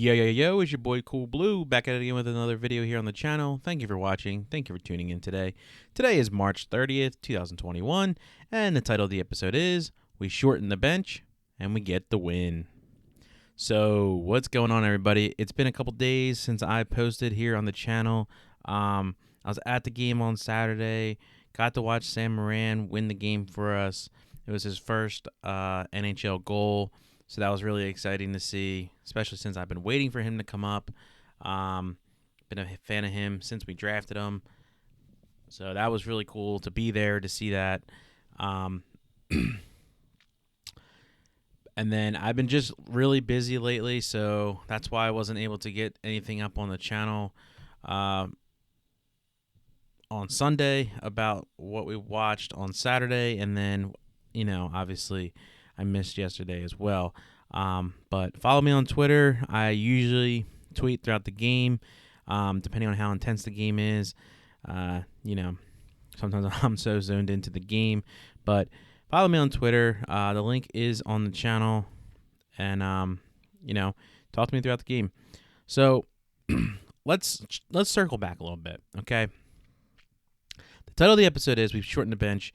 Yo, it's your boy Cool Blue, back at it again with another video here on the channel. Thank you for watching. Thank you for tuning in today. Today is March 30th, 2021, and the title of the episode is We Shorten the Bench and We Get the Win. So, what's going on, everybody? It's been a couple days since I posted here on the channel. I was at the game on Saturday, got to watch Sam Moran win the game for us. It was his first NHL goal. So that was really exciting to see, especially since I've been waiting for him to come up. Been a fan of him since we drafted him. So that was really cool to be there to see that. And then I've been just really busy lately, so that's why I wasn't able to get anything up on the channel on Sunday about what we watched on Saturday. And then, obviously I missed yesterday as well. But follow me on Twitter. I usually tweet throughout the game, depending on how intense the game is. Sometimes I'm so zoned into the game. But follow me on Twitter. The link is on the channel. And, talk to me throughout the game. So let's circle back a little bit, okay? The title of the episode is We've Shortened the Bench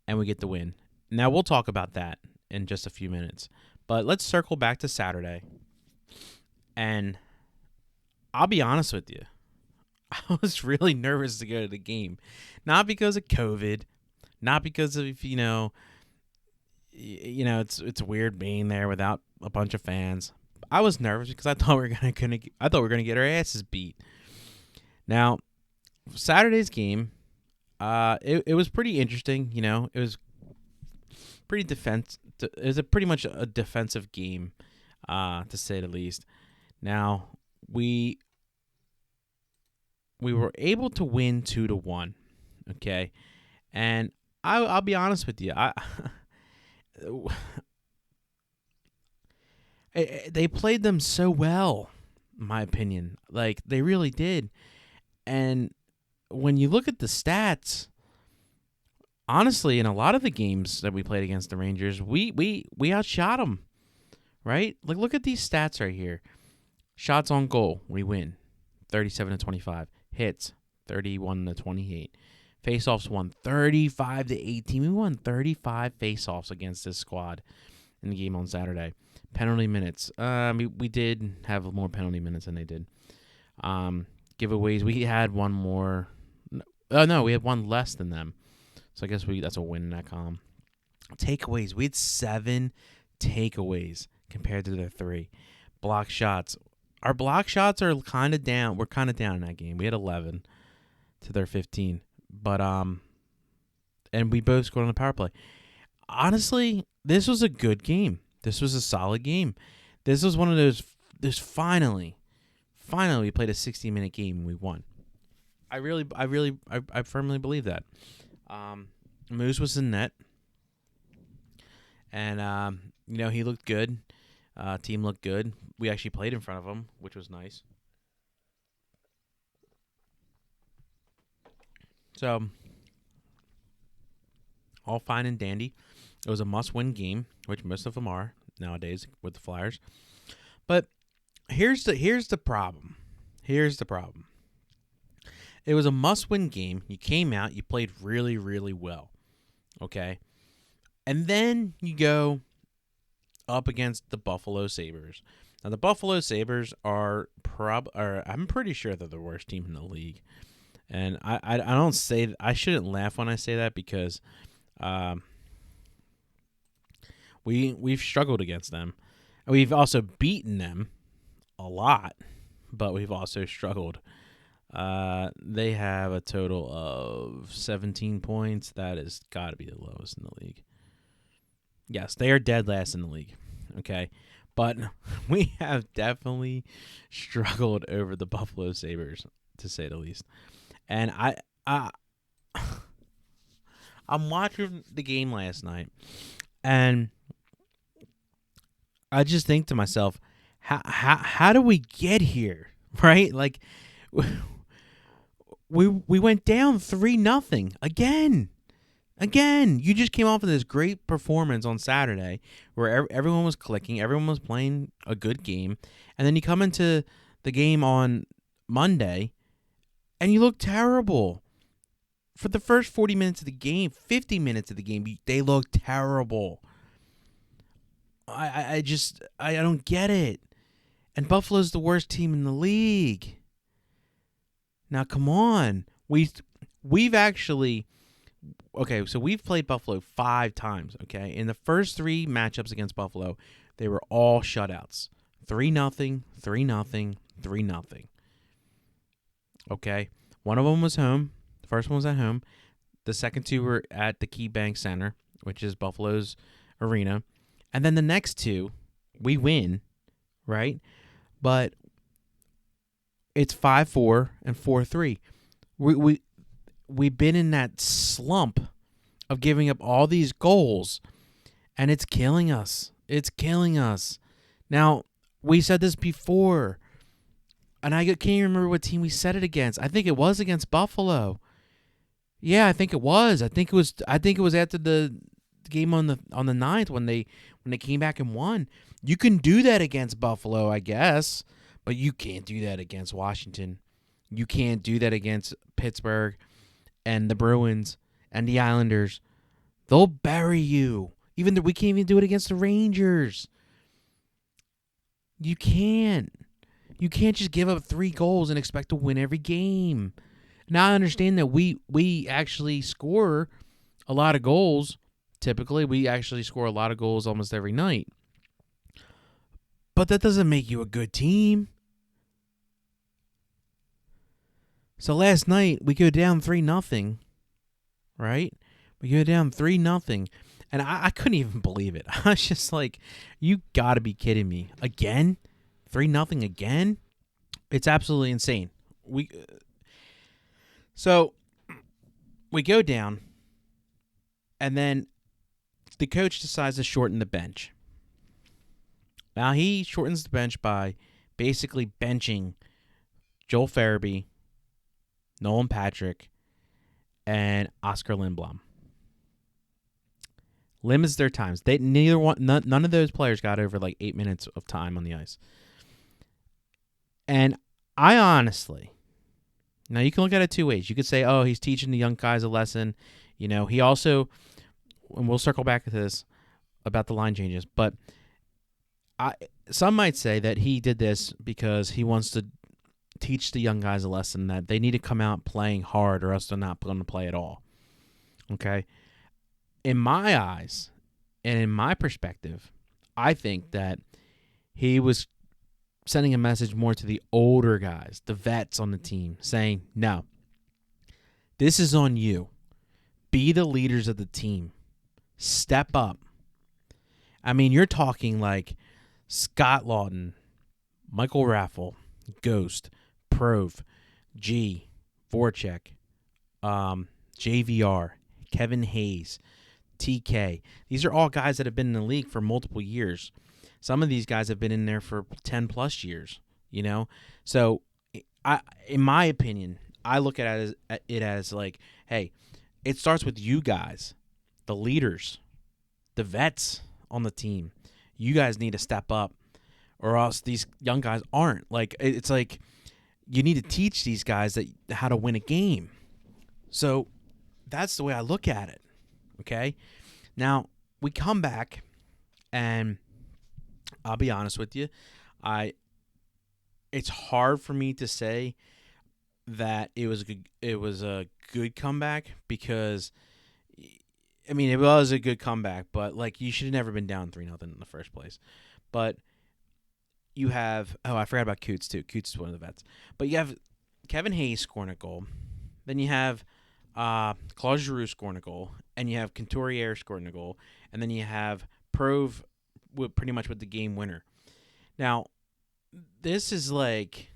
and We Get the Win. Now, we'll talk about that in just a few minutes. But let's circle back to Saturday. And I'll be honest with you. I was really nervous to go to the game. Not because of COVID. Not because of, it's weird being there without a bunch of fans. I was nervous because I thought we were gonna get our asses beat. Now, Saturday's game, it was pretty interesting. It was pretty it was pretty much a defensive game, to say the least. Now, we were able to win 2-1, okay? And I'll be honest with you, they played them so well, in my opinion. Like, they really did. And when you look at the stats, honestly, in a lot of the games that we played against the Rangers, we outshot them, right? Like, look at these stats right here. Shots on goal, we win, 37-25. Hits, 31-28. Faceoffs won 35-18. We won 35 faceoffs against this squad in the game on Saturday. Penalty minutes, we did have more penalty minutes than they did. Giveaways, we had one more. No, we had one less than them. So I guess that's a win in that column. Takeaways. We had 7 takeaways compared to their 3. Block shots. Our block shots are kind of down. We're kind of down in that game. We had 11 to their 15. But and we both scored on the power play. Honestly, this was a good game. This was a solid game. This was one of those. Finally we played a 60-minute game and we won. I firmly believe that. Moose was in net, and he looked good. Team looked good. We actually played in front of him, which was nice. So, all fine and dandy. It was a must-win game, which most of them are nowadays with the Flyers. But here's the problem. It was a must-win game. You came out. You played really, really well. Okay? And then you go up against the Buffalo Sabres. Now, the Buffalo Sabres are I'm pretty sure they're the worst team in the league. And I don't say... I shouldn't laugh when I say that because we've struggled against them. We've also beaten them a lot, but we've also struggled. They have a total of 17 points. That has got to be the lowest in the league. Yes, they are dead last in the league. Okay, but we have definitely struggled over the Buffalo Sabres, to say the least. And I'm watching the game last night, and I just think to myself, how do we get here, right? Like, we went down 3-0 again. Again, you just came off of this great performance on Saturday where everyone was clicking, everyone was playing a good game, and then you come into the game on Monday and you look terrible. For the first 40 minutes of the game, 50 minutes of the game, they look terrible. I don't get it. And Buffalo's the worst team in the league. Now, come on. We've actually okay, so we've played Buffalo 5 times, okay? In the first 3 matchups against Buffalo, they were all shutouts. 3-0, 3-0, 3-0. Okay? One of them was home. The first one was at home. The second 2 were at the KeyBank Center, which is Buffalo's arena. And then the next 2, we win, right? But it's 5-4 and 4-3. We've been in that slump of giving up all these goals, and it's killing us. It's killing us. Now, we said this before, and I can't even remember what team we said it against. I think it was against Buffalo. Yeah, I think it was. I think it was after the game on the 9th when they came back and won. You can do that against Buffalo, I guess, but you can't do that against Washington. You can't do that against Pittsburgh and the Bruins and the Islanders. They'll bury you. Even though we can't even do it against the Rangers. You can't. You can't just give up 3 goals and expect to win every game. Now I understand that we actually score a lot of goals. Typically, we actually score a lot of goals almost every night. But that doesn't make you a good team. So last night, we go down 3-0, right? We go down 3-0, and I couldn't even believe it. I was just like, you got to be kidding me. Again? 3-0 again? It's absolutely insane. So we go down, and then the coach decides to shorten the bench. Now, he shortens the bench by basically benching Joel Farabee, Nolan Patrick, and Oscar Lindblom. Limits their times. None of those players got over like 8 minutes of time on the ice. And I honestly, now you can look at it 2 ways. You could say, oh, he's teaching the young guys a lesson. You know, he also, and we'll circle back to this about the line changes, but some might say that he did this because he wants to teach the young guys a lesson that they need to come out playing hard or else they're not going to play at all. Okay? In my eyes and in my perspective, I think that he was sending a message more to the older guys, the vets on the team, saying, no, this is on you. Be the leaders of the team. Step up. I mean, you're talking like Scott Lawton, Michael Raffle, Ghost, Prove, G, Voracek, JVR, Kevin Hayes, TK. These are all guys that have been in the league for multiple years. Some of these guys have been in there for 10 plus years, you know? So, in my opinion, I look at it as like, hey, it starts with you guys, the leaders, the vets on the team. You guys need to step up or else these young guys aren't. Like, it's like you need to teach these guys how to win a game. So that's the way I look at it, okay? Now, we come back, and I'll be honest with you, it's hard for me to say that it was a good comeback because, I mean, it was a good comeback, but like you should have never been down 3-0 in the first place. But you have, I forgot about Coots too. Coots is one of the vets. But you have Kevin Hayes scoring a goal. Then you have Claude Giroux scoring a goal. And you have Couturier scoring a goal. And then you have Prove pretty much with the game winner. Now, this is like,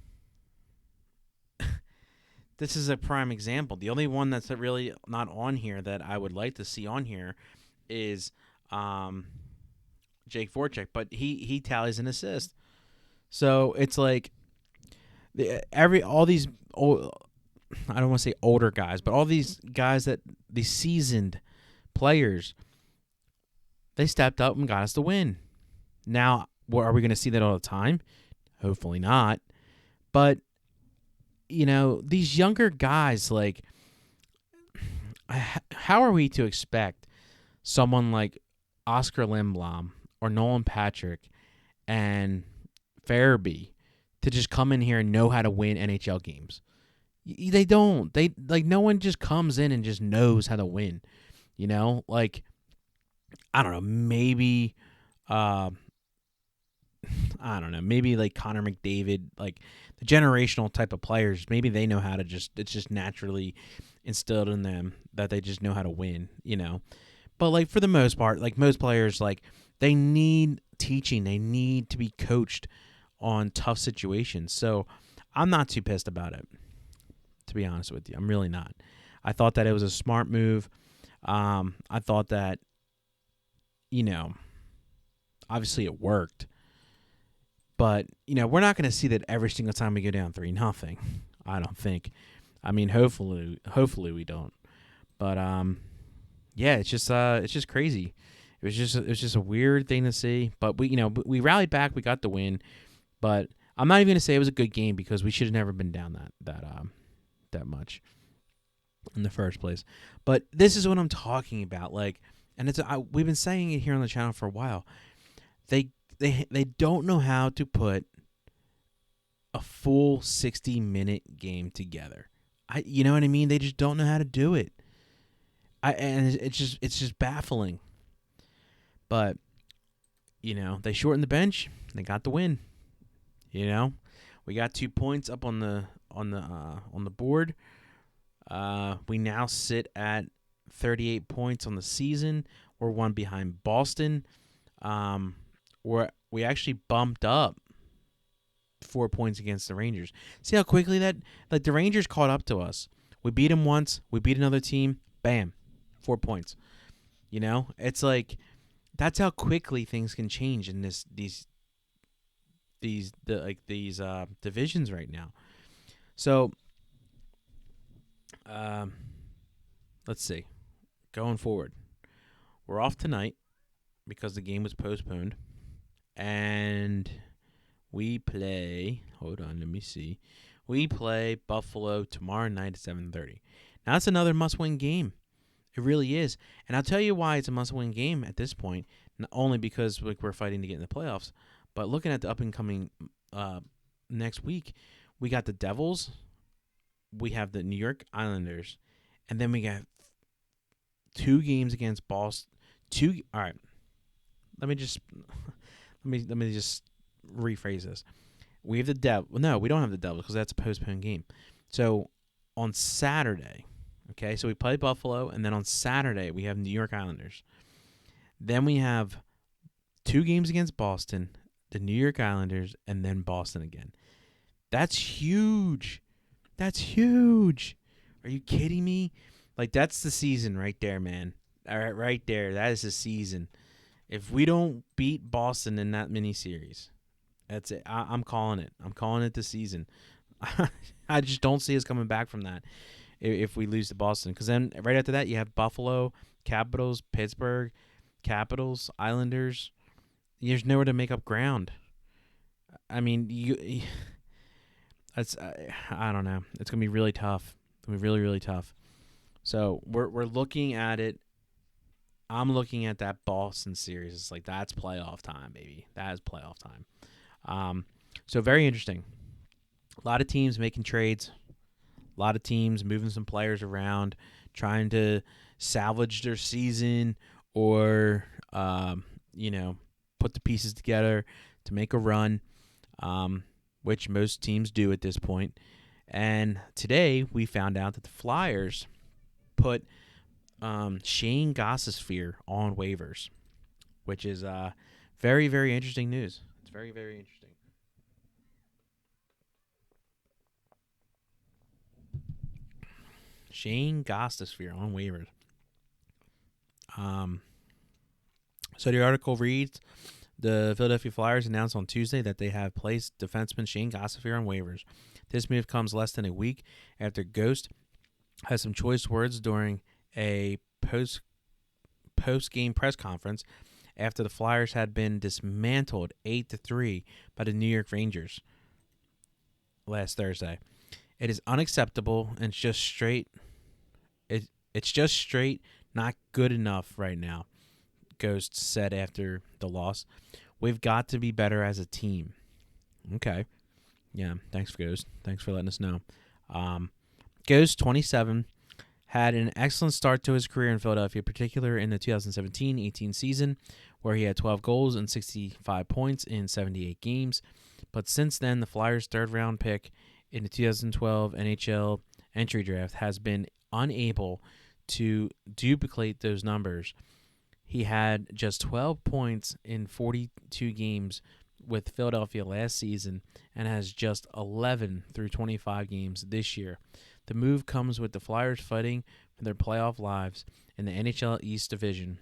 this is a prime example. The only one that's really not on here that I would like to see on here is Jake Voracek. But he tallies an assist. So it's like all these old, I don't want to say older guys, but all these guys these seasoned players, they stepped up and got us the win. Now, are we going to see that all the time? Hopefully not. But, these younger guys, like, how are we to expect someone like Oscar Lindblom or Nolan Patrick and Farabee to just come in here and know how to win NHL games? They don't. No one just comes in and just knows how to win. Like, I don't know, maybe I don't know, maybe like Connor McDavid, like the generational type of players, maybe they know how to it's just naturally instilled in them that they just know how to win, But like for the most part, like most players, like they need teaching, they need to be coached on tough situations. So I'm not too pissed about it, to be honest with you. I'm really not. I thought that it was a smart move. I thought that, obviously it worked. But, we're not going to see that every single time we go down 3-0. I don't think. I mean, hopefully we don't. But yeah, it's just crazy. It was just a weird thing to see. But we rallied back, we got the win. But I'm not even going to say it was a good game because we should have never been down that much in the first place. But this is what I'm talking about. Like, and we've been saying it here on the channel for a while. They don't know how to put a full 60-minute game together. You know what I mean? They just don't know how to do it. And it's just baffling. But they shortened the bench. They got the win. We got 2 points up on the board. We now sit at 38 points on the season. We're one behind Boston. We actually bumped up 4 points against the Rangers. See how quickly the Rangers caught up to us. We beat them once. We beat another team. Bam, 4 points. It's like that's how quickly things can change in these divisions right now. So, let's see. Going forward, we're off tonight because the game was postponed. And we play, hold on, let me see. We play Buffalo tomorrow night at 7:30. Now, that's another must-win game. It really is. And I'll tell you why it's a must-win game at this point, not only because we're fighting to get in the playoffs, but looking at the up-and-coming next week, we got the Devils, we have the New York Islanders, and then we got 2 games against Boston. All right, let me just rephrase this. We have the Devils. No, we don't have the Devils because that's a postponed game. So on Saturday, okay, so we play Buffalo, and then on Saturday we have New York Islanders. Then we have 2 games against Boston, the New York Islanders, and then Boston again. That's huge. That's huge. Are you kidding me? Like, that's the season right there, man. All right, right there. That is the season. If we don't beat Boston in that mini-series, that's it. I'm calling it. I'm calling it the season. I just don't see us coming back from that if we lose to Boston. Because then right after that, you have Buffalo, Capitals, Pittsburgh, Capitals, Islanders. There's nowhere to make up ground. I mean, I don't know. It's going to be really tough. It's going to be really, really tough. So we're looking at it. I'm looking at that Boston series. It's like, that's playoff time, baby. That is playoff time. So very interesting. A lot of teams making trades. A lot of teams moving some players around, trying to salvage their season or, put the pieces together to make a run, which most teams do at this point. And today we found out that the Flyers put Shane Gostisbehere on waivers, which is very, very interesting news. It's very, very interesting. Shane Gostisbehere on waivers. So the article reads, the Philadelphia Flyers announced on Tuesday that they have placed defenseman Shane Gostisbehere on waivers. This move comes less than a week after Ghost has some choice words during a post-game press conference after the Flyers had been dismantled 8-3 by the New York Rangers last Thursday. It is unacceptable and it's just straight. It's just straight not good enough right now, Ghost said after the loss. We've got to be better as a team. Okay. Yeah, thanks, Ghost. Thanks for letting us know. Ghost, 27, had an excellent start to his career in Philadelphia, particularly in the 2017-18 season, where he had 12 goals and 65 points in 78 games. But since then, the Flyers' third-round pick in the 2012 NHL entry draft has been unable to duplicate those numbers. He had just 12 points in 42 games with Philadelphia last season and has just 11 through 25 games this year. The move comes with the Flyers fighting for their playoff lives in the NHL East Division.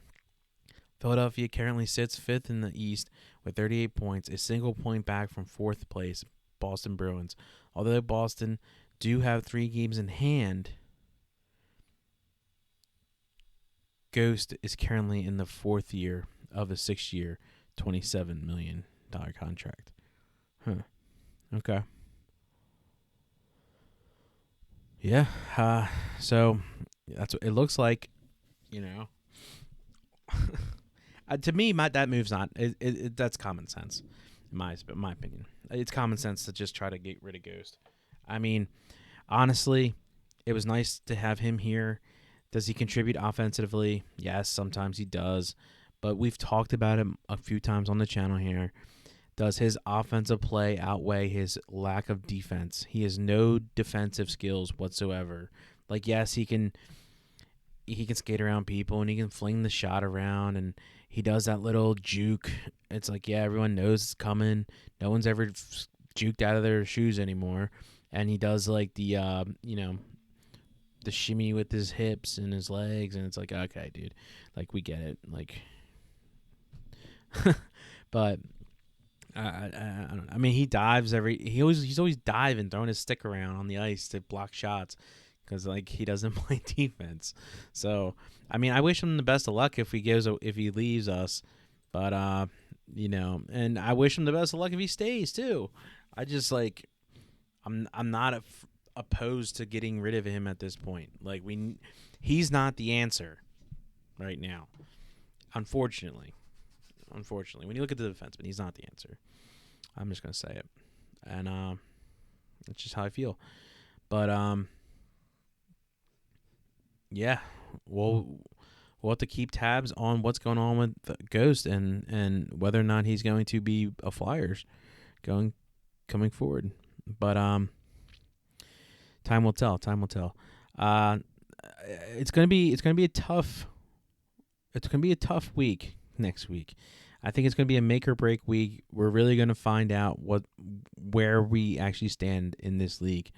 Philadelphia currently sits fifth in the East with 38 points, a single point back from fourth place, Boston Bruins. Although Boston do have 3 games in hand, Ghost is currently in the 4th year of a 6-year, $27 million contract. Okay. Yeah. So that's what it looks like. To me, that move's not. That's common sense, in my opinion. It's common sense to just try to get rid of Ghost. I mean, honestly, it was nice to have him here. Does he contribute offensively? Yes, sometimes he does. But we've talked about him a few times on the channel here. Does his offensive play outweigh his lack of defense? He has no defensive skills whatsoever. Like, yes, he can skate around people and he can fling the shot around and he does that little juke. It's like, yeah, everyone knows it's coming. No one's ever juked out of their shoes anymore. And he does like the the shimmy with his hips and his legs, and it's like, okay, dude, like, we get it, like, but I don't know. I mean, he dives he's always diving, throwing his stick around on the ice to block shots, because like he doesn't play defense. So I mean, I wish him the best of luck if he leaves us, but and I wish him the best of luck if he stays too. I just like, I'm not opposed to getting rid of him at this point. Like, he's not the answer right now. Unfortunately, when you look at the defenseman, he's not the answer. I'm just gonna say it, and it's just how I feel. But yeah, we'll have to keep tabs on what's going on with Ghost and whether or not he's going to be a Flyers coming forward. But time will tell. It's gonna be a tough week next week. I think it's gonna be a make or break week. We're really gonna find out where we actually stand in this league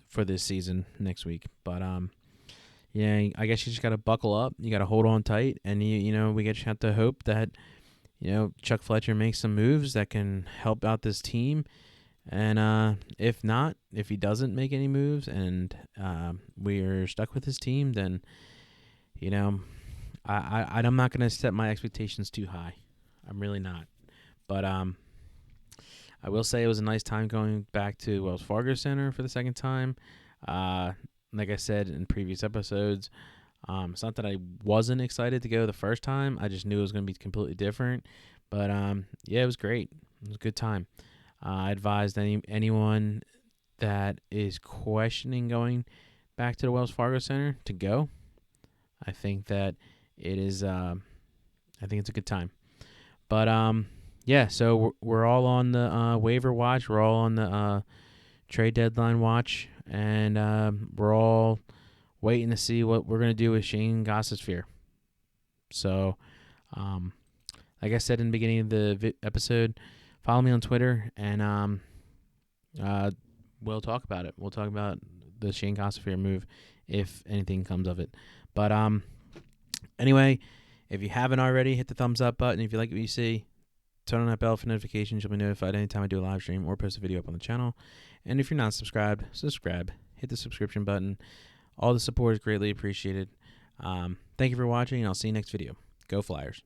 for this season next week. But yeah, I guess you just gotta buckle up. You gotta hold on tight, and we just have to hope that Chuck Fletcher makes some moves that can help out this team. And if he doesn't make any moves and we're stuck with his team, then I'm not going to set my expectations too high. I'm really not. But I will say it was a nice time going back to Wells Fargo Center for the second time. Like I said in previous episodes, it's not that I wasn't excited to go the first time. I just knew it was going to be completely different. But yeah, it was great. It was a good time. I advised anyone that is questioning going back to the Wells Fargo Center to go. I think that it is. I think it's a good time. But yeah. So we're all on the waiver watch. We're all on the trade deadline watch, and we're all waiting to see what we're gonna do with Shane Gostisbehere. So, like I said in the beginning of the episode, follow me on Twitter, and we'll talk about it. We'll talk about the Shane Gostisbehere move if anything comes of it. But anyway, if you haven't already, hit the thumbs up button. If you like what you see, turn on that bell for notifications. You'll be notified anytime I do a live stream or post a video up on the channel. And if you're not subscribed, subscribe. Hit the subscription button. All the support is greatly appreciated. Thank you for watching, and I'll see you next video. Go Flyers.